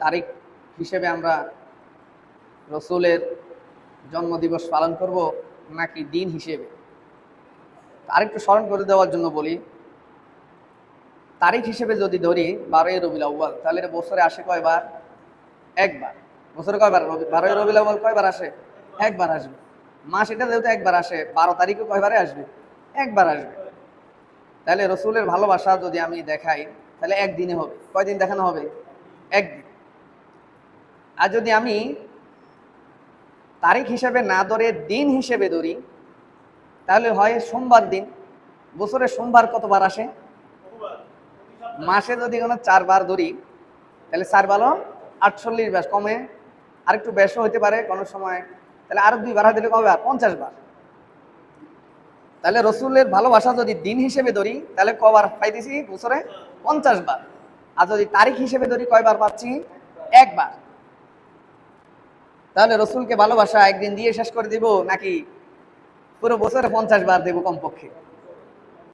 তারিখ হিসেবে আমরা রসুলের জন্মদিবস পালন করব নাকি দিন হিসেবে? আরেকটু স্মরণ করে দেওয়ার জন্য বলি, তারিখ হিসেবে যদি ধরি 12ই রবিউল আউয়াল, তাহলে এটা বছরে আসে কয়বার? একবার। বছরে কয়বার? 12ই রবিউল আউয়াল কয়বার আসে? একবার আসবে। মাস এটা যেহেতু একবার আসে, 12 তারিখও কয়বারে আসবে? একবার আসবে। তাহলে রসুলের ভালোবাসা যদি আমি দেখাই, তাহলে একদিনে হবে। কয়দিন দেখানো হবে? একদিন। আর যদি আমি তারিখ হিসেবে না ধরে দিন হিসেবে ধরি, তাহলে হয় সোমবার দিন। বছরে সোমবার কতবার আসে? মাসে যদি কোনো 4 বার ধরি, তাহলে 4 বার 48 বার, কমে আরেকটু বেশও হতে পারে কোনো সময়। তাহলে আরো 2 বার দিলে কবে? 50 বার। তাহলে রসুলের ভালোবাসা যদি দিন হিসেবে ধরি, তাহলে কবার পাইতেছি বছরে? 50 বার। আর যদি তারিখ হিসেবে ধরি, কয়বার পাচ্ছি? একবার। তাহলে রসুলকে ভালোবাসা একদিন দিয়ে শেষ করে দিব নাকি পুরো বছরে 50 বার দেবো কমপক্ষে?